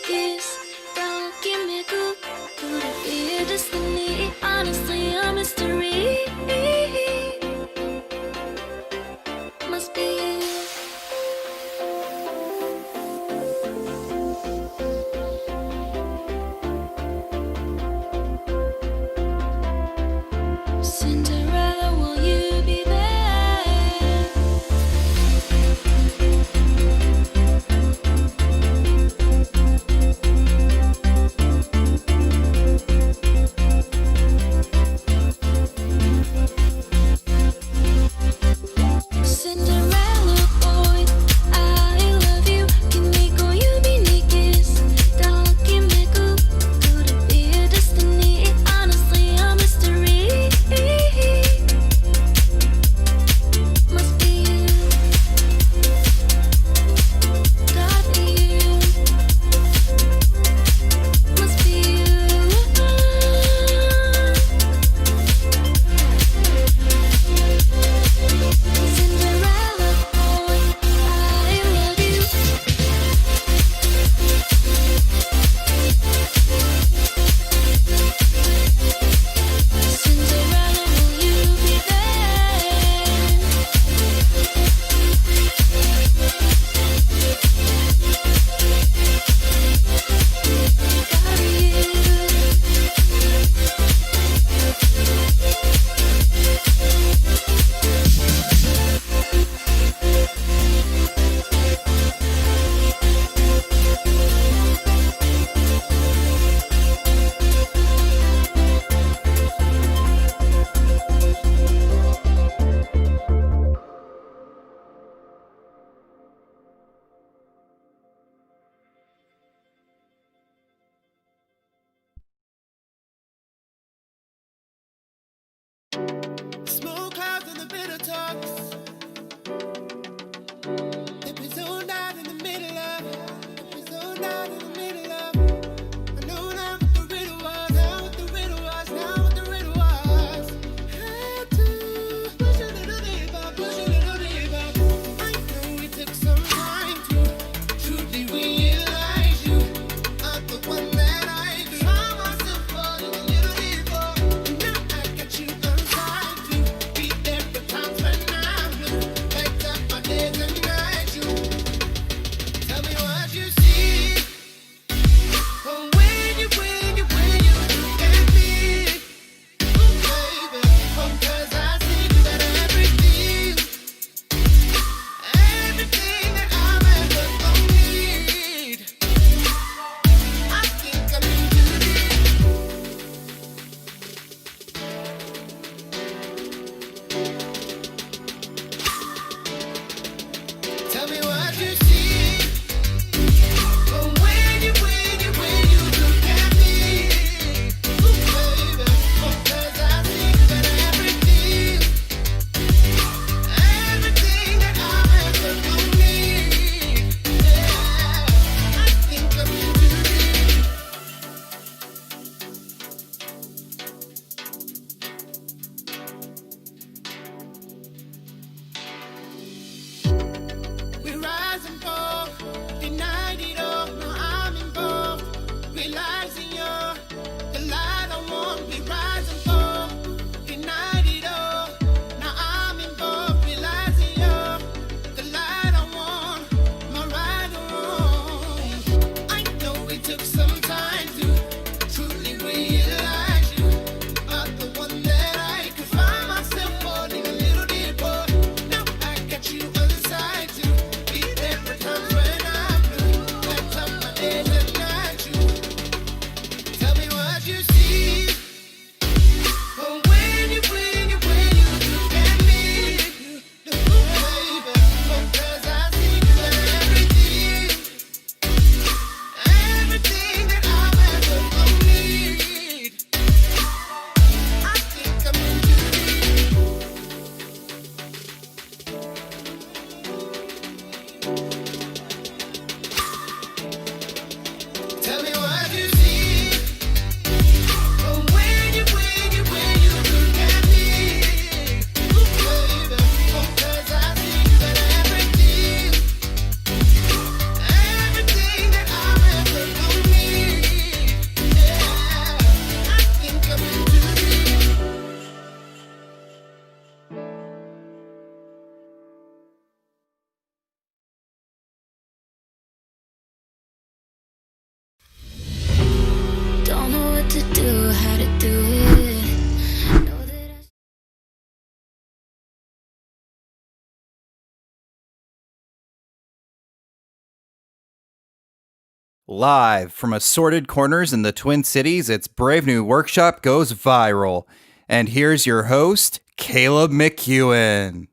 kiss. Don't give me good. Could it be a destiny? Honestly, a mystery. Must be you. Cinderella, will you be there? Live from assorted corners in the Twin Cities, it's Brave New Workshop Goes Viral. And here's your host, Caleb McEwen.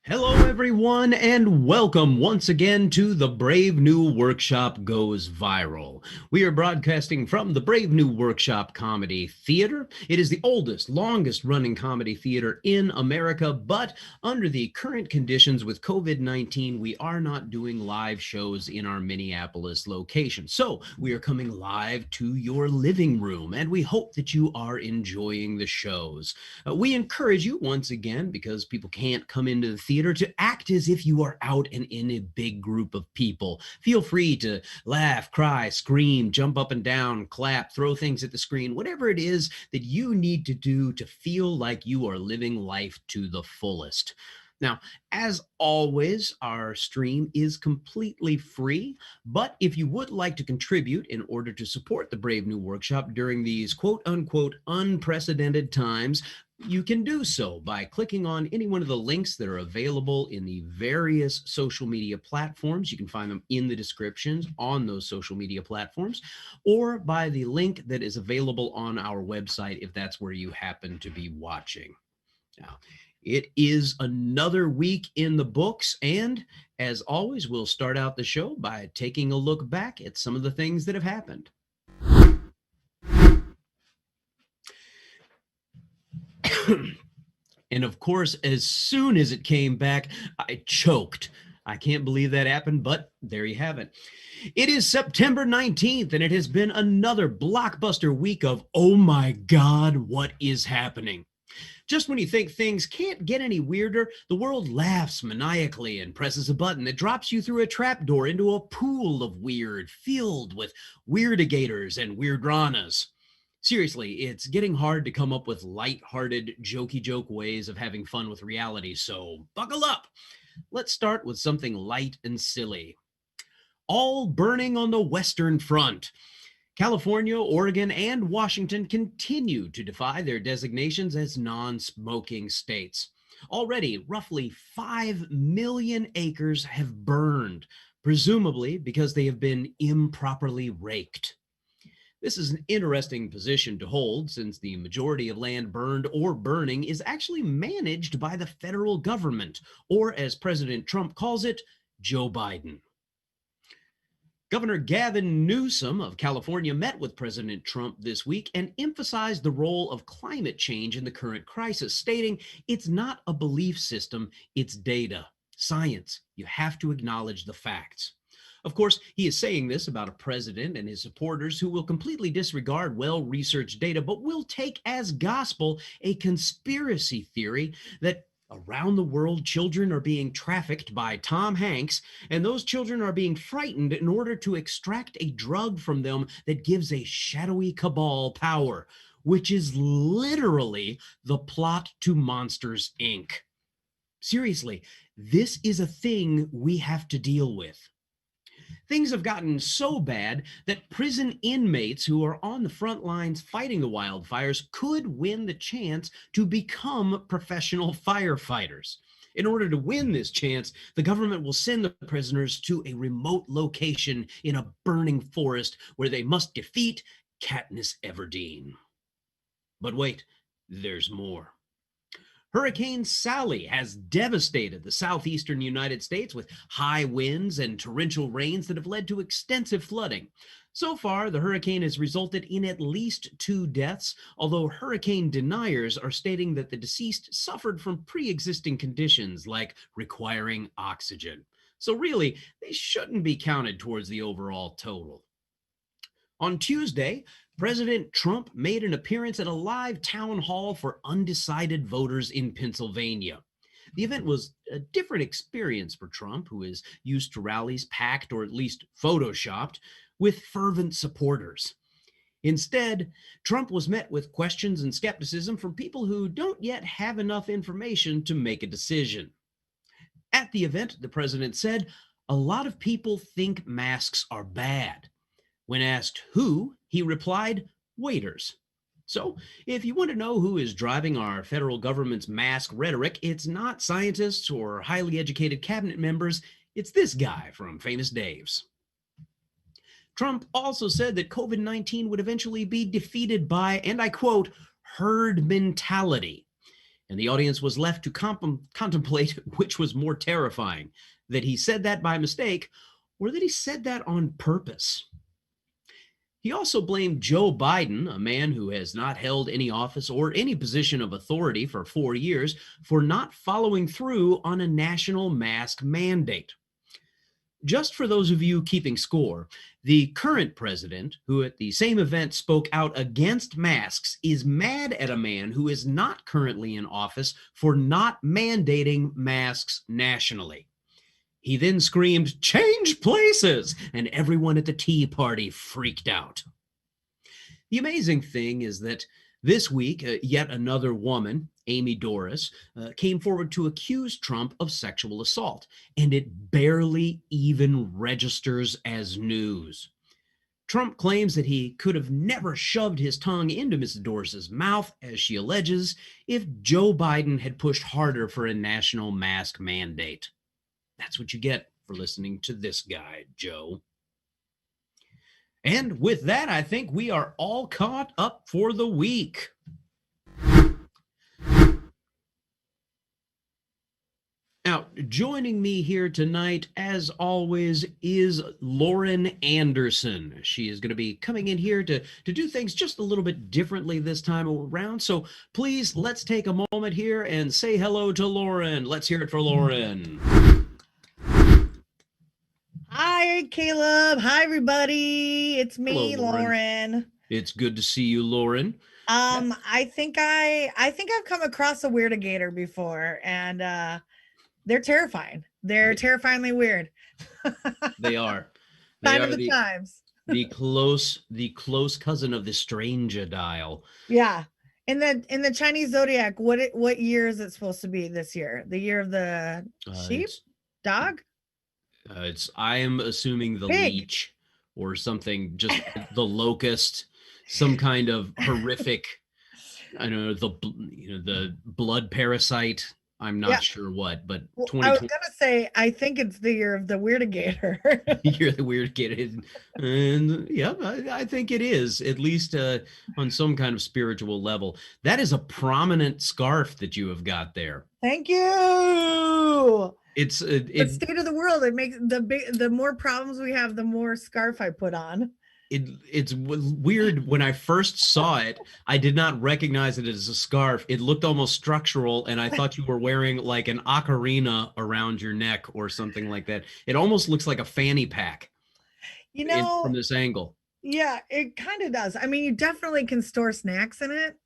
Hello, everyone, and welcome once again to the Brave New Workshop Goes Viral. We are broadcasting from the Brave New Workshop Comedy Theater. It is the oldest, longest running comedy theater in America, but under the current conditions with COVID-19, we are not doing live shows in our Minneapolis location. So we are coming live to your living room, and we hope that you are enjoying the shows. We encourage you once again, because people can't come into the theater, to act as if you are out and in a big group of people. Feel free to laugh, cry, scream, jump up and down, clap, throw things at the screen, whatever it is that you need to do to feel like you are living life to the fullest. Now, as always, our stream is completely free, but if you would like to contribute in order to support the Brave New Workshop during these quote unquote unprecedented times, you can do so by clicking on any one of the links that are available in the various social media platforms. You can find them in the descriptions on those social media platforms, or by the link that is available on our website if that's where you happen to be watching. Now, it is another week in the books, and as always, we'll start out the show by taking a look back at some of the things that have happened. And of course, as soon as it came back, I choked. I can't believe that happened, but there you have it. It is September 19th, and it has been another blockbuster week of, oh my God, what is happening? Just when you think things can't get any weirder, the world laughs maniacally and presses a button that drops you through a trapdoor into a pool of weird, filled with weirdigators and weirdranas. Seriously, it's getting hard to come up with light-hearted, jokey joke ways of having fun with reality, so buckle up. Let's start with something light and silly. All burning on the Western Front. California, Oregon, and Washington continue to defy their designations as non-smoking states. Already, roughly 5 million acres have burned, presumably because they have been improperly raked. This is an interesting position to hold, since the majority of land burned or burning is actually managed by the federal government, or as President Trump calls it, Joe Biden. Governor Gavin Newsom of California met with President Trump this week and emphasized the role of climate change in the current crisis, stating it's not a belief system, it's data, science. You have to acknowledge the facts. Of course, he is saying this about a president and his supporters who will completely disregard well-researched data, but will take as gospel a conspiracy theory that around the world children are being trafficked by Tom Hanks, and those children are being frightened in order to extract a drug from them that gives a shadowy cabal power, which is literally the plot to Monsters, Inc. Seriously, this is a thing we have to deal with. Things have gotten so bad that prison inmates who are on the front lines fighting the wildfires could win the chance to become professional firefighters. In order to win this chance, the government will send the prisoners to a remote location in a burning forest where they must defeat Katniss Everdeen. But wait, there's more. Hurricane Sally has devastated the southeastern United States with high winds and torrential rains that have led to extensive flooding. So far, the hurricane has resulted in at least 2 deaths, although hurricane deniers are stating that the deceased suffered from pre-existing conditions like requiring oxygen. So really, they shouldn't be counted towards the overall total. On Tuesday, President Trump made an appearance at a live town hall for undecided voters in Pennsylvania. The event was a different experience for Trump, who is used to rallies packed, or at least photoshopped, with fervent supporters. Instead, Trump was met with questions and skepticism from people who don't yet have enough information to make a decision. At the event, the president said, "A lot of people think masks are bad." When asked who, he replied, "Waiters." So, if you want to know who is driving our federal government's mask rhetoric, it's not scientists or highly educated cabinet members, it's this guy from Famous Dave's. Trump also said that COVID-19 would eventually be defeated by, and I quote, herd mentality. And the audience was left to contemplate which was more terrifying, that he said that by mistake or that he said that on purpose. He also blamed Joe Biden, a man who has not held any office or any position of authority for 4 years, for not following through on a national mask mandate. Just for those of you keeping score, the current president, who at the same event spoke out against masks, is mad at a man who is not currently in office for not mandating masks nationally. He then screamed, "Change places!" and everyone at the Tea Party freaked out. The amazing thing is that this week, yet another woman, Amy Doris, came forward to accuse Trump of sexual assault, and it barely even registers as news. Trump claims that he could have never shoved his tongue into Ms. Doris's mouth, as she alleges, if Joe Biden had pushed harder for a national mask mandate. That's what you get for listening to this guy, Joe. And with that, I think we are all caught up for the week. Now, joining me here tonight, as always, is Lauren Anderson. She is going to be coming in here to do things just a little bit differently this time around. So please, let's take a moment here and say hello to Lauren. Let's hear it for Lauren. Hi, Caleb. Hi, everybody. It's me, Hello, Lauren. It's good to see you, Lauren. I think I've come across a Weirdigator before, and they're terrifying. They're terrifyingly weird. They are. They Sign are of the times. the close cousin of the Strange-a-dial. Yeah. In the Chinese zodiac, what year is it supposed to be this year? The year of the sheep, dog? I am assuming the Pig. leech or something, just the locust, some kind of horrific, I don't know, the blood parasite. I'm not sure what, but Well, 2020. I was gonna say, I think it's the year of the Weirdigator. You're the weird kid. And yeah, I think it is, at least on some kind of spiritual level. That is a prominent scarf that you have got there. Thank you. It's The state of the world. It makes the more problems we have, the more scarf I put on. It's weird. When I first saw it, I did not recognize it as a scarf. It looked almost structural, and I thought you were wearing like an ocarina around your neck or something like that. It almost looks like a fanny pack, from this angle. Yeah, it kind of does. I mean, you definitely can store snacks in it.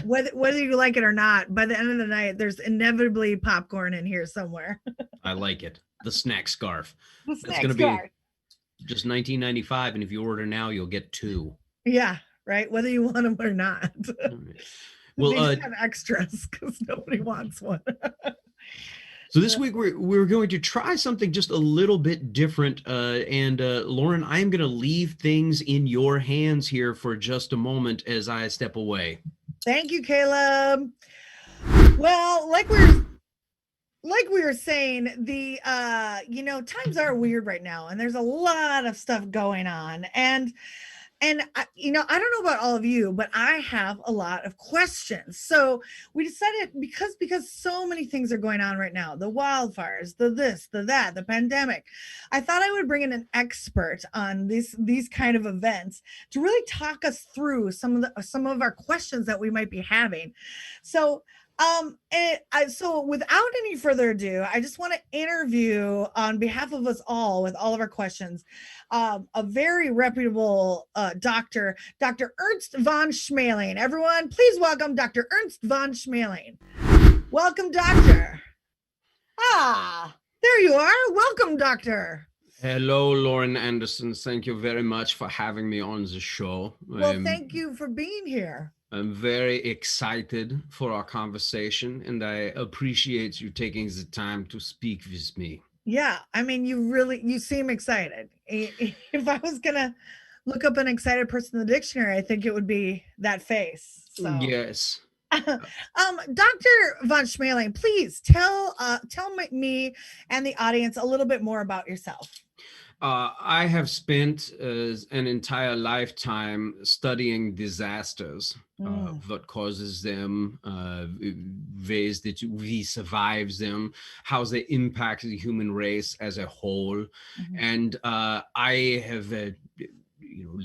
Whether you like it or not, by the end of the night, there's inevitably popcorn in here somewhere. I like it. The snack scarf. The It's snack going to scarf. be just $19.95, and if you order now, you'll get 2. Yeah, right. Whether you want them or not. Well, they just have extras because nobody wants one. So this week we're going to try something just a little bit different. And Lauren, I am going to leave things in your hands here for just a moment as I step away. Thank you, Caleb. Well, like we were saying, the times are weird right now, and there's a lot of stuff going on, and I don't know about all of you, but I have a lot of questions. So we decided, because so many things are going on right now, the wildfires, the this, the that, the pandemic, I thought I would bring in an expert on these kind of events to really talk us through some of our questions that we might be having. So so without any further ado, I just want to interview on behalf of us all with all of our questions, a very reputable doctor, Dr. Ernst von Schmeling. Everyone, please welcome Dr. Ernst von Schmeling. Welcome, doctor. There you are. Welcome, doctor. Hello, Lauren Anderson. Thank you very much for having me on the show. Well, thank you for being here. I'm very excited for our conversation, and I appreciate you taking the time to speak with me. Yeah, I mean, you seem excited. If I was gonna look up an excited person in the dictionary, I think it would be that face. So. Yes. Dr. von Schmeling, please tell me and the audience a little bit more about yourself. I have spent an entire lifetime studying disasters, Mm, what causes them, ways that we survive them, how they impact the human race as a whole. mhm. And I have,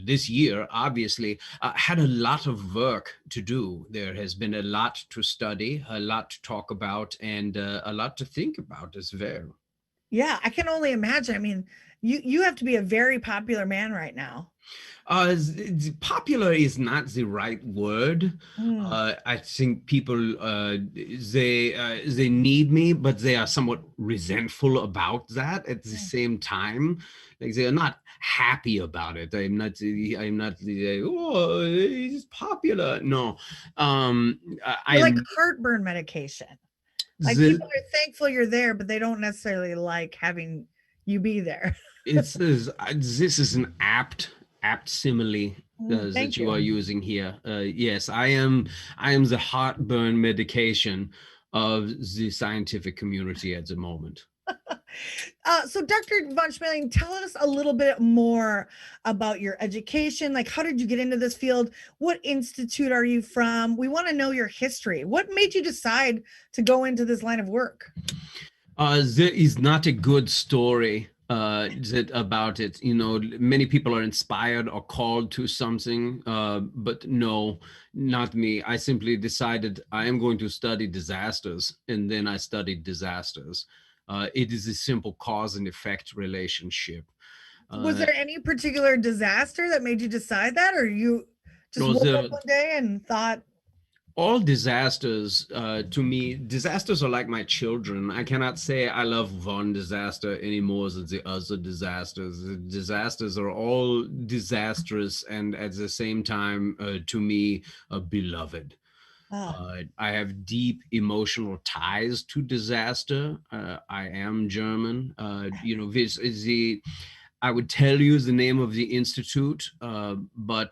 this year, obviously, had a lot of work to do. There has been a lot to study, a lot to talk about, and a lot to think about as well. Yeah, I can only imagine. I mean, you have to be a very popular man right now. Popular is not the right word. Mm, I think people they need me, but they are somewhat resentful about that at the mm. same time. Like they are not happy about it. I'm not oh, he's popular. No. I You're like am heartburn medication. Like the people are thankful you're there, but they don't necessarily like having you be there. it's this is an apt simile that Thank you are you. using here. Yes, I am the heartburn medication of the scientific community at the moment. So, Dr. Von Schmeling, tell us a little bit more about your education. Like, how did you get into this field? What institute are you from? We want to know your history. What made you decide to go into this line of work? There is not a good story about it. You know, many people are inspired or called to something, but no, not me. I simply decided I am going to study disasters, and then I studied disasters. It is a simple cause and effect relationship. Was Uh, there any particular disaster that made you decide that, or you just no, woke up the one day and thought, all disasters to me, disasters are like my children. I cannot say I love one disaster any more than the other disasters. The disasters are all disastrous and at the same time to me beloved. oh, I have deep emotional ties to disaster. I am German. This is the I would tell you the name of the institute, but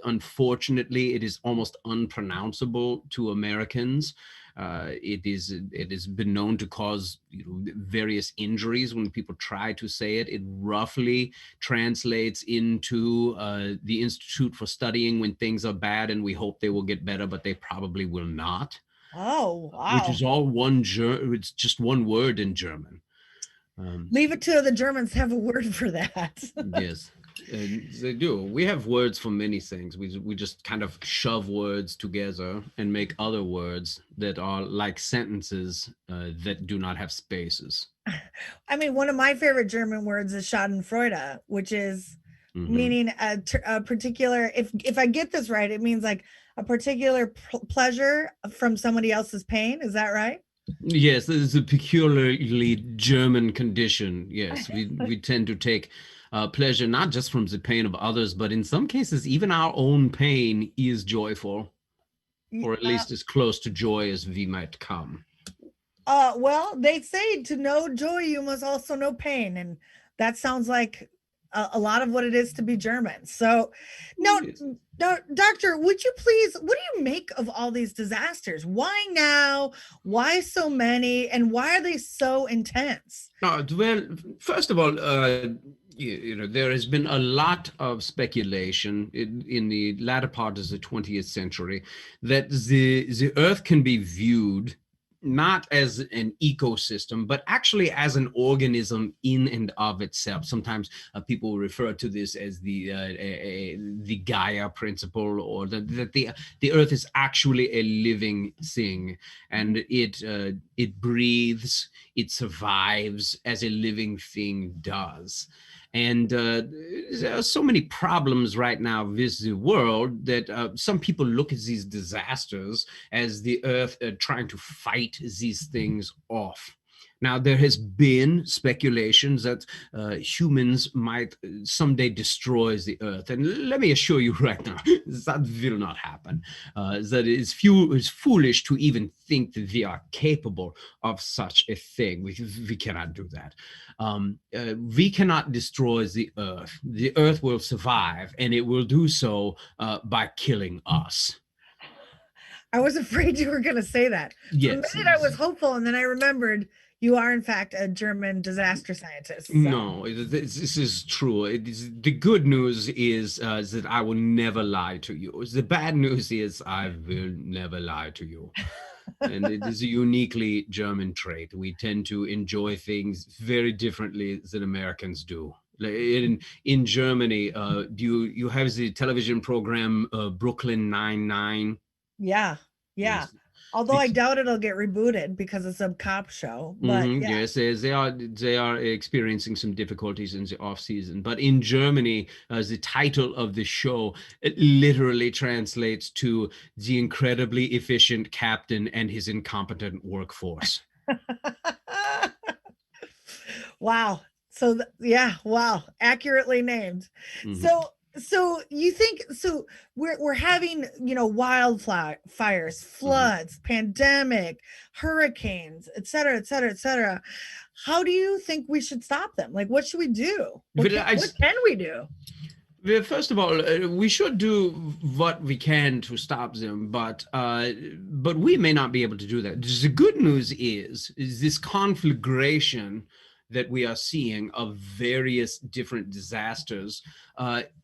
unfortunately, it is almost unpronounceable to Americans. It has been known to cause various injuries when people try to say it. It roughly translates into the Institute for Studying When Things Are Bad and We Hope They Will Get Better, but they probably will not. oh, Which wow. is all it's just one word in German. Um, Leave it to the Germans to have a word for that. Yes, and they do. We have words for many things. We just kind of shove words together and make other words that are like sentences that do not have spaces. I mean, one of my favorite German words is Schadenfreude, which is Hmm. meaning a particular. If I get this right, it means like a particular pleasure from somebody else's pain. Is that right? Yes, this is a peculiarly German condition. Yes, we tend to take pleasure not just from the pain of others, but in some cases, even our own pain is joyful, Y- or at Uh, least as close to joy as we might come. well, they say to know joy, you must also know pain, and that sounds like a lot of what it is to be German. So, no, Yes. doctor, would you please? What do you make of all these disasters? Why now? Why so many? And why are they so intense? Well, first of all, there has been a lot of speculation in the latter part of the 20th century that the Earth can be viewed not as an ecosystem, but actually as an organism in and of itself. Sometimes people refer to this as the Gaia principle, or that the Earth is actually a living thing, and it breathes, it survives as a living thing does. And there are so many problems right now with the world that some people look at these disasters as the earth trying to fight these things off. Now, there has been speculations that humans might someday destroy the earth. And let me assure you right now, that will not happen. That it's foolish to even think that we are capable of such a thing. We cannot do that. We cannot destroy the earth. The earth will survive, and it will do so by killing us. I was afraid you were going to say that. For a Yes. minute, I was hopeful, and then I remembered you are in fact a German disaster scientist. So. No, this is true. The good news is that I will never lie to you. The bad news is I will never lie to you. And it is a uniquely German trait. We tend to enjoy things very differently than Americans do. In Germany, do you have the television program Brooklyn Nine-Nine? Yeah. Yes. Although I doubt it'll get rebooted because it's a cop show. But yeah. Yes, they are experiencing some difficulties in the off season. But in Germany, the title of the show it literally translates to "The Incredibly Efficient Captain and His Incompetent Workforce." Wow. So wow, accurately named. Mhm. So you think so we're having, wildfires, floods, pandemic, hurricanes, et cetera. How do you think we should stop them? Like, what should we do? What can we do? Well, first of all, we should do what we can to stop them, but we may not be able to do that. The good news is this conflagration that we are seeing of various different disasters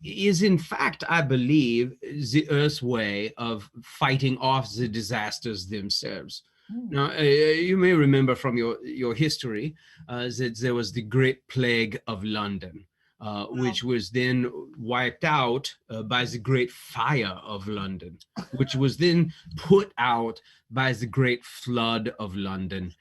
is in fact, I believe, the Earth's way of fighting off the disasters themselves. Now, you may remember from your history that there was the Great Plague of London, which was then wiped out by the Great Fire of London, which was then put out by the Great Flood of London,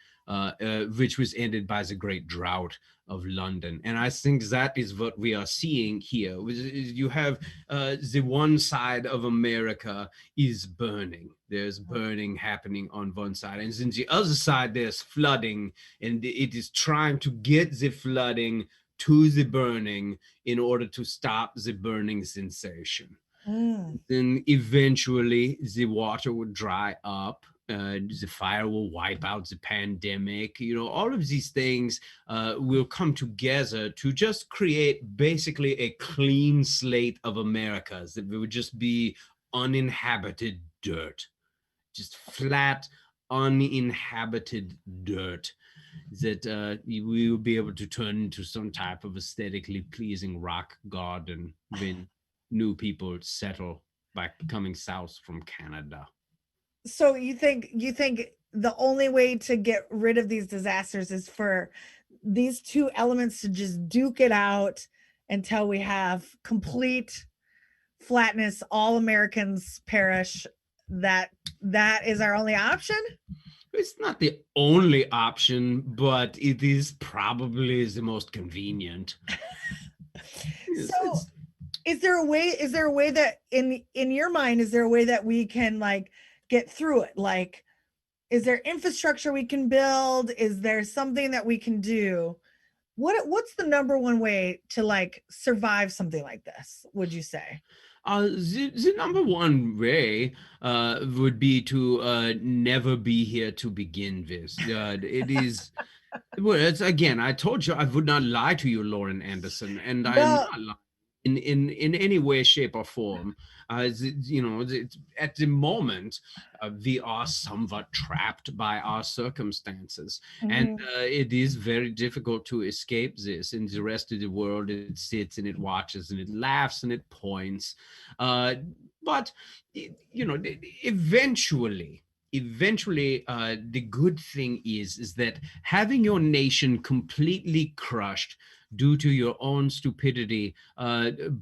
which was ended by the Great Drought of London. And I think that is what we are seeing here. You have the one side of America is burning. There's burning happening on one side. And then the other side, there's flooding. And it is trying to get the flooding to the burning in order to stop the burning sensation. Then eventually the water would dry up. The fire will wipe out the pandemic. All of these things will come together to just create basically a clean slate of Americas that would just be uninhabited dirt, just flat, uninhabited dirt that we will be able to turn into some type of aesthetically pleasing rock garden when new people settle by coming south from Canada. So you think the only way to get rid of these disasters is for these two elements to just duke it out until we have complete flatness, all Americans perish? That is our only option? It's not the only option, but it is probably the most convenient. So is there a way that in your mind, is there a way that we can get through it? Like, is there infrastructure we can build? Is there something that we can do? What's the number one way to survive something like this, would you say? The number one way would be to never be here to begin with. It is, well, it's, again, I told you I would not lie to you, Lauren Anderson, and I'm not lying in any way, shape, or form. At the moment, we are somewhat trapped by our circumstances, and it is very difficult to escape this. In the rest of the world, it sits and it watches and it laughs and it points. But eventually, the good thing is that having your nation completely crushed due to your own stupidity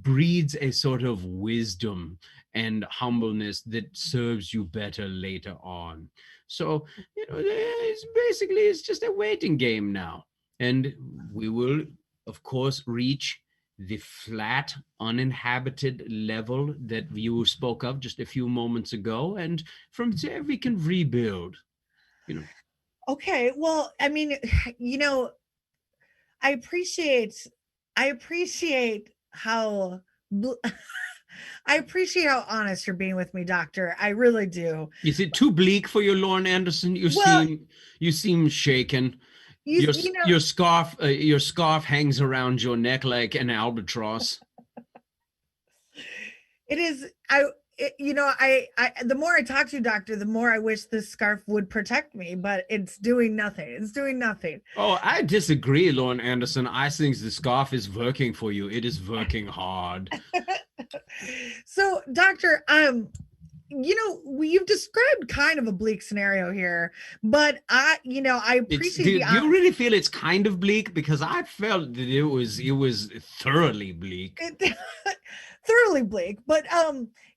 breeds a sort of wisdom and humbleness that serves you better later on. So, it's just a waiting game now. And we will, of course, reach the flat, uninhabited level that you spoke of just a few moments ago. And from there, we can rebuild. Okay. Well, I mean, I appreciate how I appreciate how honest you're being with me, Doctor. I really do. Is it too bleak for you, Lauren Anderson? You seem shaken. Your scarf hangs around your neck like an albatross. It is. The more I talk to you, doctor, the more I wish this scarf would protect me, but it's doing nothing. It's doing nothing. Oh, I disagree, Lauren Anderson. I think the scarf is working for you. It is working hard. So, doctor, you've described kind of a bleak scenario here, but I appreciate Do you really feel it's kind of bleak? Because I felt that it was thoroughly bleak. Thoroughly bleak. But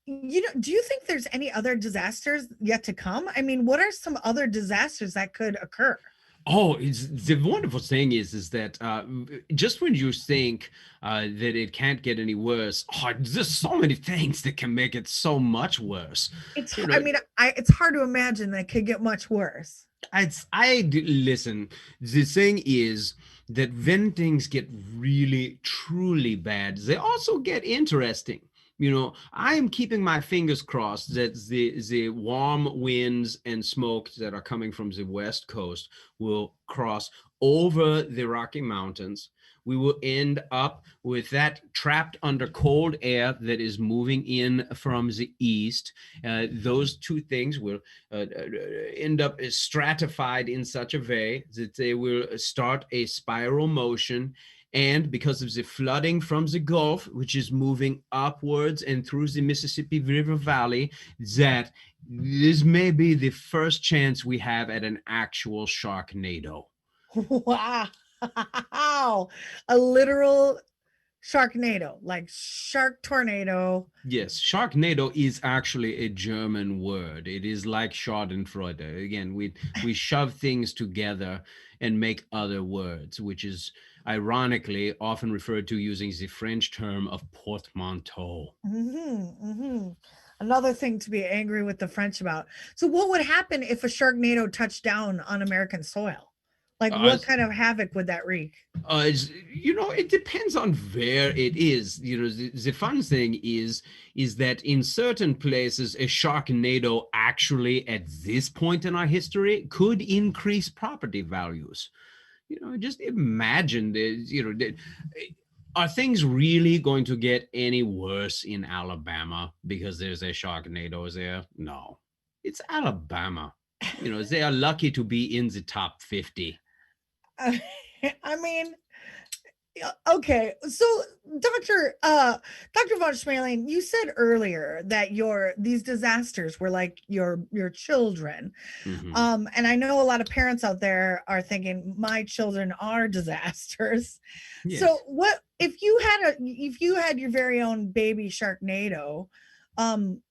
do you think there's any other disasters yet to come? I mean, what are some other disasters that could occur? Oh, the wonderful thing is that just when you think that it can't get any worse, there's so many things that can make it so much worse. It's hard to imagine that it could get much worse. Listen, the thing is that when things get really, truly bad, they also get interesting. I am keeping my fingers crossed that the warm winds and smoke that are coming from the West Coast will cross over the Rocky Mountains. We will end up with that trapped under cold air that is moving in from the east. Those two things will end up stratified in such a way that they will start a spiral motion. And because of the flooding from the Gulf, which is moving upwards and through the Mississippi River Valley, that this may be the first chance we have at an actual sharknado. Wow. A literal sharknado, like shark tornado. Yes, sharknado is actually a German word. It is like Schadenfreude. Again, we shove things together and make other words, which is ironically often referred to using the French term of portmanteau. Another thing to be angry with the French about. So what would happen if a sharknado touched down on American soil? Like what kind of havoc would that wreak? It depends on where it is. The fun thing is that in certain places, a sharknado actually at this point in our history could increase property values. Just imagine are things really going to get any worse in Alabama because there's a sharknado there? No, it's Alabama. They are lucky to be in the top 50. I mean, okay. So Dr. Von Schmeling, you said earlier that these disasters were like your children. Mm-hmm. And I know a lot of parents out there are thinking my children are disasters. Yes. So what if you had your very own baby sharknado, what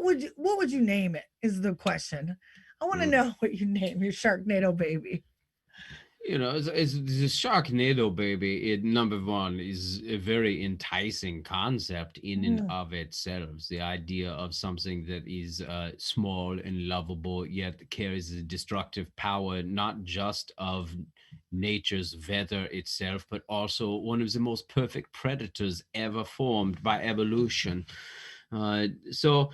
would you name it is the question. I want to know what you name your sharknado baby. It's the sharknado baby. Number one is a very enticing concept in and of itself. The idea of something that is small and lovable, yet carries the destructive power, not just of nature's weather itself, but also one of the most perfect predators ever formed by evolution. So,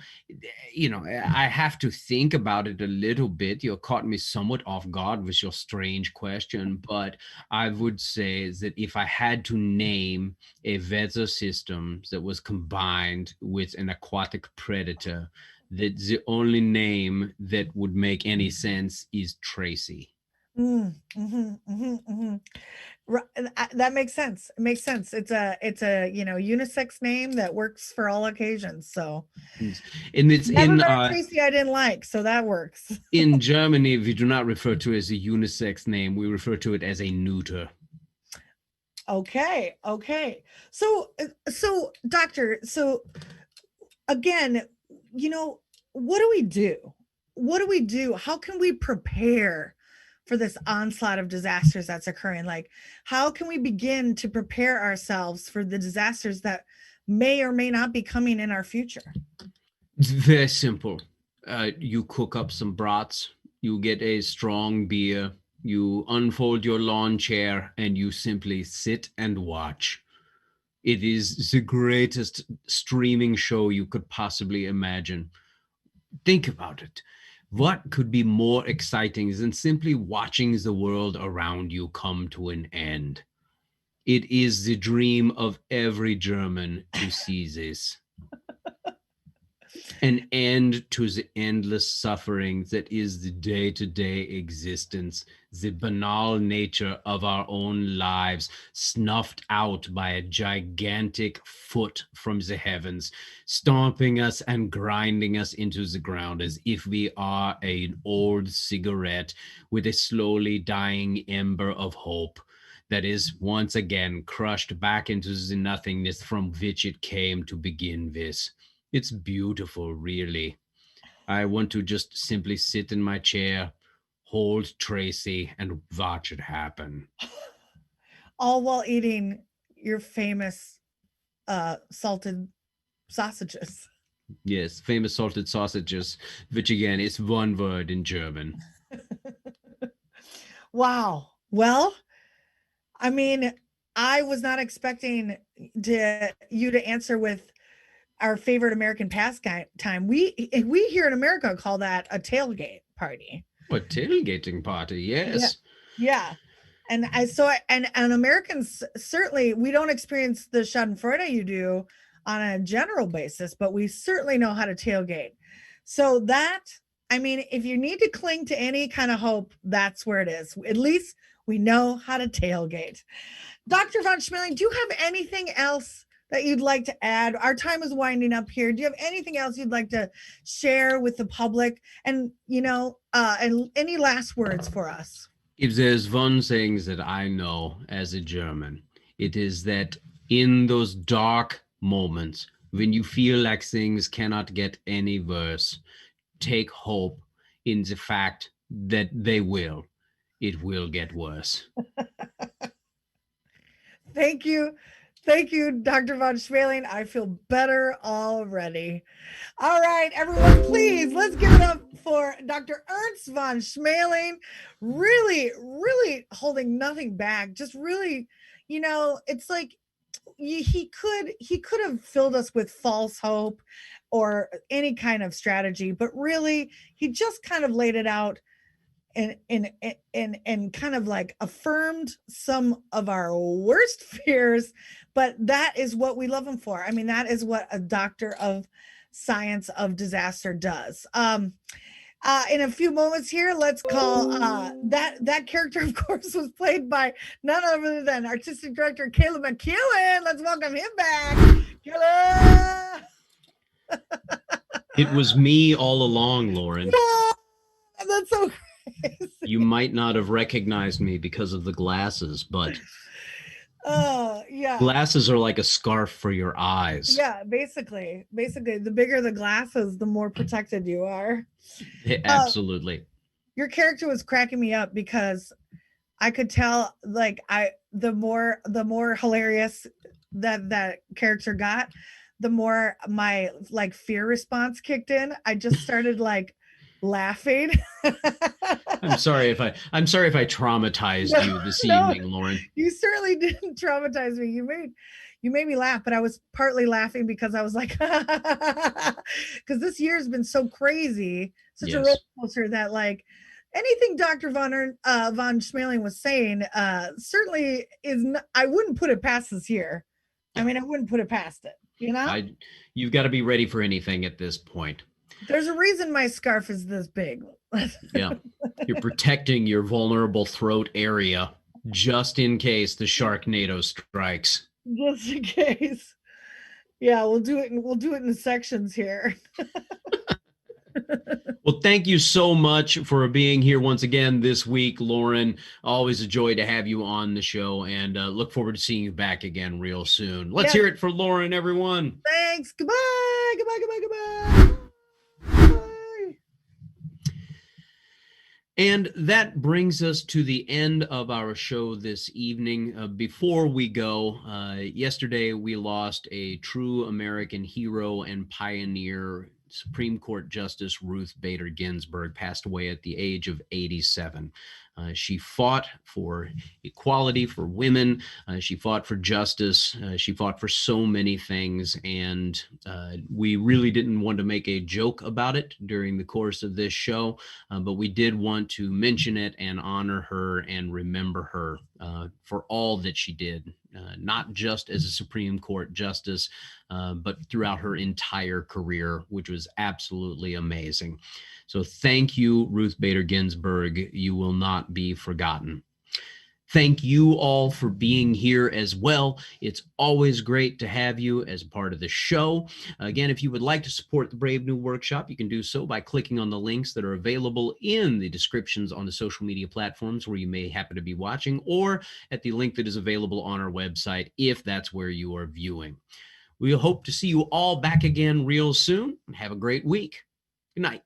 I have to think about it a little bit. You caught me somewhat off guard with your strange question, but I would say that if I had to name a weather system that was combined with an aquatic predator, that the only name that would make any sense is Tracy. That makes sense. It makes sense. It's a unisex name that works for all occasions. So, and it's never met Tracy I didn't like, so that works. In Germany, we do not refer to it as a unisex name. We refer to it as a neuter. Okay. So doctor, again, what do we do? What do we do? How can we prepare for this onslaught of disasters that's occurring? Like, how can we begin to prepare ourselves for the disasters that may or may not be coming in our future? It's very simple. You cook up some brats, you get a strong beer, you unfold your lawn chair, and you simply sit and watch. It is the greatest streaming show you could possibly imagine. Think about it. What could be more exciting than simply watching the world around you come to an end? It is the dream of every German to see this. An end to the endless suffering that is the day-to-day existence, the banal nature of our own lives, snuffed out by a gigantic foot from the heavens, stomping us and grinding us into the ground as if we are an old cigarette with a slowly dying ember of hope that is once again crushed back into the nothingness from which it came to begin with. It's beautiful, really. I want to just simply sit in my chair, hold Tracy, and watch it happen. All while eating your famous salted sausages. Yes, famous salted sausages, which again is one word in German. Wow. Well, I mean, I was not expecting you to answer with our favorite American pastime. We here in America call that a tailgate party. A tailgating party, yes. Yeah. And Americans, certainly we don't experience the Schadenfreude you do on a general basis, but we certainly know how to tailgate. So that, I mean, if you need to cling to any kind of hope, that's where it is. At least we know how to tailgate. Dr. von Schmeling, do you have anything else that you'd like to add? Our time is winding up here. Do you have anything else you'd like to share with the public? And, and any last words for us? If there's one thing that I know as a German, it is that in those dark moments when you feel like things cannot get any worse, take hope in the fact that they will. It will get worse. Thank you. Thank you, Dr. von Schmeling. I feel better already. All right, everyone, please, let's give it up for Dr. Ernst von Schmeling. Really, really holding nothing back. Just really, it's like he could have filled us with false hope or any kind of strategy, but really, he just kind of laid it out and kind of like affirmed some of our worst fears, but that is what we love him for. I mean, that is what a doctor of science of disaster does. In a few moments here, let's call that character, of course, was played by none other than artistic director Caleb McEwen. Let's welcome him back. Caleb! It was me all along, Lauren. That's so crazy. You might not have recognized me because of the glasses, but yeah, glasses are like a scarf for your eyes. Yeah, basically, the bigger the glasses, the more protected you are. Absolutely. Your character was cracking me up because I could tell, like, the more hilarious that character got, the more my like fear response kicked in. I just started like laughing. I'm sorry if I traumatized you this evening, Lauren. You certainly didn't traumatize me. You made me laugh, but I was partly laughing because I was like, because this year has been so crazy, such a roller coaster that like anything Dr. von Schmeling was saying certainly is. I wouldn't put it past this year. I mean, I wouldn't put it past it. You've got to be ready for anything at this point. There's a reason my scarf is this big. Yeah. You're protecting your vulnerable throat area just in case the Sharknado strikes. Just in case. Yeah, we'll do it in sections here. Well, thank you so much for being here once again this week, Lauren. Always a joy to have you on the show, and look forward to seeing you back again real soon. Let's hear it for Lauren, everyone. Thanks. Goodbye. Goodbye. And that brings us to the end of our show this evening. Before we go, yesterday we lost a true American hero and pioneer. Supreme Court Justice Ruth Bader Ginsburg passed away at the age of 87. She fought for equality for women. She fought for justice. She fought for so many things. And we really didn't want to make a joke about it during the course of this show, but we did want to mention it and honor her and remember her for all that she did, not just as a Supreme Court justice, but throughout her entire career, which was absolutely amazing. So thank you, Ruth Bader Ginsburg. You will not be forgotten. Thank you all for being here as well. It's always great to have you as part of the show. Again, if you would like to support the Brave New Workshop, you can do so by clicking on the links that are available in the descriptions on the social media platforms where you may happen to be watching, or at the link that is available on our website if that's where you are viewing. We hope to see you all back again real soon. Have a great week. Good night.